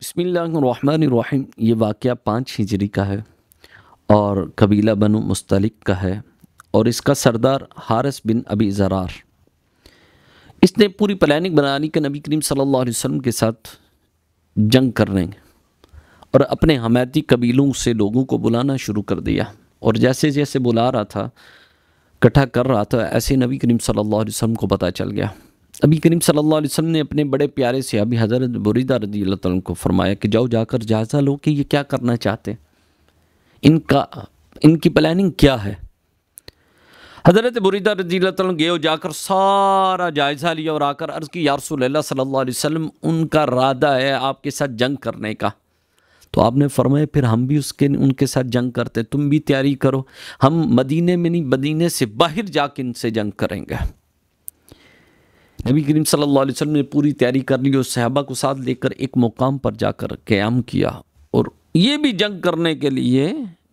بسم اللہ الرحمن الرحیم۔ یہ واقعہ 5 ہجری کا ہے اور قبیلہ بنو مستلق کا ہے، اور اس کا سردار حارث بن ابی زرار، اس نے پوری پلاننگ بنا لی کہ نبی کریم صلی اللہ علیہ وسلم کے ساتھ جنگ کرنے اور اپنے حمایتی قبیلوں سے لوگوں کو بلانا شروع کر دیا، اور جیسے جیسے بلا رہا تھا، اکٹھا کر رہا تھا، ایسے نبی کریم صلی اللہ علیہ وسلم کو پتہ چل گیا۔ نبی کریم صلی اللہ علیہ وسلم نے اپنے بڑے پیارے صحابی حضرت بریدہ رضی اللہ تعالیٰ عنہ کو فرمایا کہ جاؤ جا کر جائزہ لو کہ یہ کیا کرنا چاہتے ہیں، ان کی پلاننگ کیا ہے۔ حضرت بریدہ رضی اللہ تعالیٰ عنہ گئے اور جا کر سارا جائزہ لیا اور آ کر عرض کی، یا رسول اللہ صلی اللہ علیہ وسلم، ان کا ارادہ ہے آپ کے ساتھ جنگ کرنے کا۔ تو آپ نے فرمایا پھر ہم بھی ان کے ساتھ جنگ کرتے، تم بھی تیاری کرو، ہم مدینے میں نہیں، مدینے سے باہر جا کے ان سے جنگ کریں گے۔ نبی کریم صلی اللہ علیہ وسلم نے پوری تیاری کر لی اور صحابہ کو ساتھ لے کر ایک مقام پر جا کر قیام کیا، اور یہ بھی جنگ کرنے کے لیے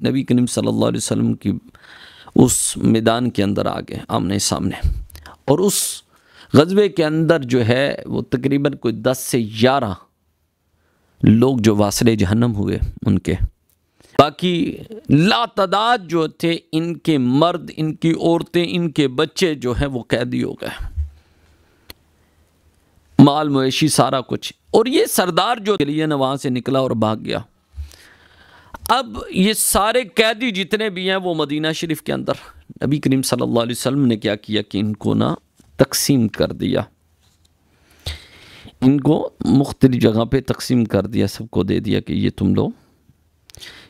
نبی کریم صلی اللہ علیہ وسلم کی اس میدان کے اندر آ گئے آمنے سامنے۔ اور اس غزوے کے اندر جو ہے وہ تقریباً کوئی 10 سے 11 لوگ جو واصل جہنم ہوئے، ان کے باقی لا تعداد جو تھے، ان کے مرد، ان کی عورتیں، ان کے بچے جو ہیں وہ قیدی ہو گئے، مال مویشی سارا کچھ۔ اور یہ سردار جو کے لیے وہاں سے نکلا اور بھاگ گیا۔ اب یہ سارے قیدی جتنے بھی ہیں وہ مدینہ شریف کے اندر، نبی کریم صلی اللہ علیہ وسلم نے کیا کیا کہ ان کو تقسیم کر دیا، ان کو مختلف جگہ پہ تقسیم کر دیا، سب کو دے دیا کہ یہ تم لو،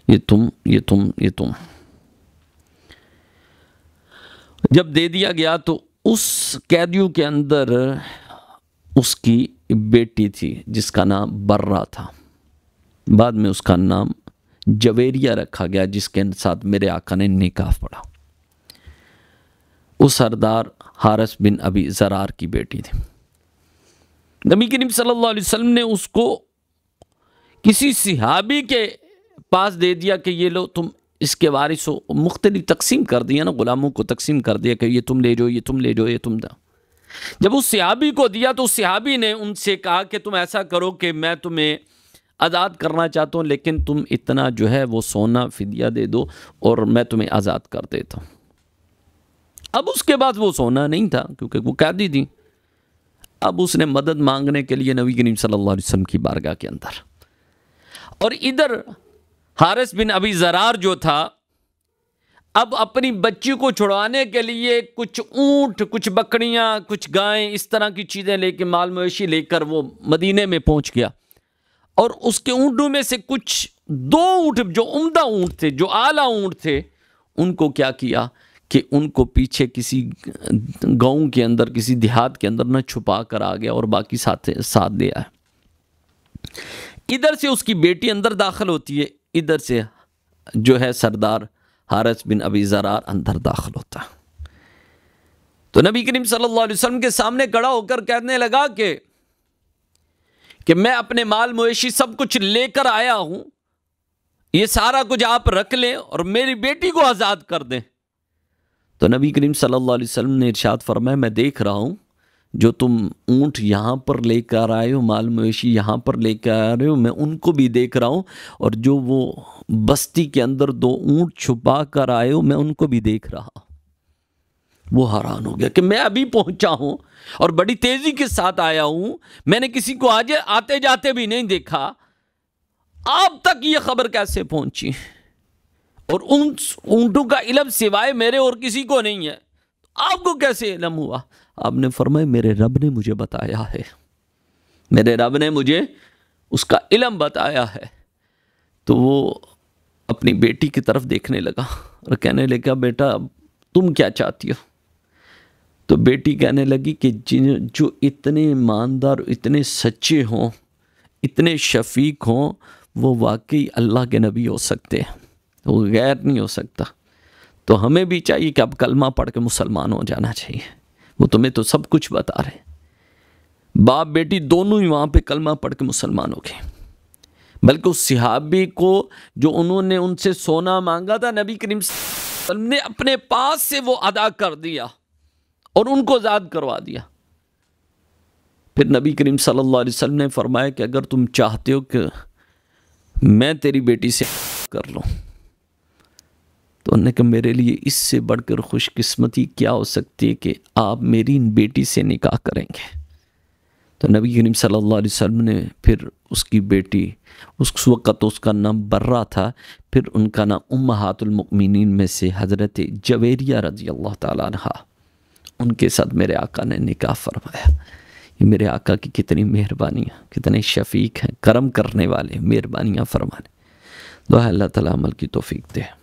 یہ تم، یہ تم، یہ تم۔ جب دے دیا گیا تو اس قیدیوں کے اندر اس کی بیٹی تھی جس کا نام برہ تھا، بعد میں اس کا نام جویریہ رکھا گیا، جس کے ساتھ میرے آقا نے نکاح پڑھا۔ اس سردار حارث بن ابی زرار کی بیٹی تھی۔ نبی کریم صلی اللہ علیہ وسلم نے اس کو کسی صحابی کے پاس دے دیا کہ یہ لو تم اس کے وارث ہو، مختلف تقسیم کر دیا غلاموں کو تقسیم کر دیا کہ یہ تم لے جاؤ، یہ تم لے جاؤ، یہ تم دا۔ جب اس صحابی کو دیا تو اس صحابی نے ان سے کہا کہ تم ایسا کرو کہ میں تمہیں آزاد کرنا چاہتا ہوں، لیکن تم اتنا جو ہے وہ سونا فدیہ دے دو اور میں تمہیں آزاد کر دیتا ہوں۔ اب اس کے بعد وہ سونا نہیں تھا کیونکہ وہ قیدی تھی۔ اب اس نے مدد مانگنے کے لیے نبی کریم صلی اللہ علیہ وسلم کی بارگاہ کے اندر، اور ادھر حارث بن ابی زرار جو تھا، اب اپنی بچی کو چھڑوانے کے لیے کچھ اونٹ، کچھ بکریاں، کچھ گائیں، اس طرح کی چیزیں لے کے، مال مویشی لے کر وہ مدینے میں پہنچ گیا، اور اس کے اونٹوں میں سے کچھ 2 اونٹ جو عمدہ اونٹ تھے، جو اعلیٰ اونٹ تھے، ان کو کیا کیا کہ ان کو پیچھے کسی گاؤں کے اندر، کسی دیہات کے اندر چھپا کر آ گیا اور باقی ساتھ لے آیا۔ ادھر سے اس کی بیٹی اندر داخل ہوتی ہے، ادھر سے جو ہے سردار حارث بن ابی زرار اندر داخل ہوتا۔ تو نبی کریم صلی اللہ علیہ وسلم کے سامنے کھڑا ہو کر کہنے لگا کہ میں اپنے مال مویشی سب کچھ لے کر آیا ہوں، یہ سارا کچھ آپ رکھ لیں اور میری بیٹی کو آزاد کر دیں۔ تو نبی کریم صلی اللہ علیہ وسلم نے ارشاد فرمایا، میں دیکھ رہا ہوں جو تم اونٹ یہاں پر لے کر آئے ہو، مال مویشی یہاں پر لے کر آ رہے ہو، میں ان کو بھی دیکھ رہا ہوں، اور جو وہ بستی کے اندر 2 اونٹ چھپا کر آئے ہو، میں ان کو بھی دیکھ رہا ہوں۔ وہ حیران ہو گیا کہ میں ابھی پہنچا ہوں اور بڑی تیزی کے ساتھ آیا ہوں، میں نے کسی کو آتے جاتے بھی نہیں دیکھا، آپ تک یہ خبر کیسے پہنچی؟ اور ان اونٹوں کا علم سوائے میرے اور کسی کو نہیں ہے، آپ کو کیسے علم ہوا؟ آپ نے فرمایا میرے رب نے مجھے بتایا ہے، میرے رب نے مجھے اس کا علم بتایا ہے۔ تو وہ اپنی بیٹی کی طرف دیکھنے لگا اور کہنے لگا، بیٹا اب تم کیا چاہتی ہو؟ تو بیٹی کہنے لگی کہ جو اتنے ایماندار، اتنے سچے ہوں، اتنے شفیق ہوں، وہ واقعی اللہ کے نبی ہو سکتے ہیں، وہ غیر نہیں ہو سکتا۔ تو ہمیں بھی چاہیے کہ اب کلمہ پڑھ کے مسلمان ہو جانا چاہیے، وہ تمہیں تو سب کچھ بتا رہے ہیں۔ باپ بیٹی دونوں ہی وہاں پہ کلمہ پڑھ کے مسلمان ہو گئے، بلکہ اس صحابی کو جو انہوں نے ان سے سونا مانگا تھا، نبی کریم صلی اللہ علیہ وسلم نے اپنے پاس سے وہ ادا کر دیا اور ان کو آزاد کروا دیا۔ پھر نبی کریم صلی اللہ علیہ وسلم نے فرمایا کہ اگر تم چاہتے ہو کہ میں تیری بیٹی سے کر لوں۔ تو انہوں نے کہا میرے لیے اس سے بڑھ کر خوش قسمتی کیا ہو سکتی ہے کہ آپ میری ان بیٹی سے نکاح کریں گے۔ تو نبی کریم صلی اللہ علیہ وسلم نے پھر اس کی بیٹی، اس وقت اس کا نام برہ تھا، پھر ان کا نام امہات المؤمنین میں سے حضرت جویریہ رضی اللہ تعالیٰ عنہ، ان کے ساتھ میرے آقا نے نکاح فرمایا۔ یہ میرے آقا کی کتنی مہربانیاں، کتنے شفیق ہیں، کرم کرنے والے، مہربانیاں فرمانے۔ دعا ہے اللہ تعالیٰ عمل کی توفیق دے۔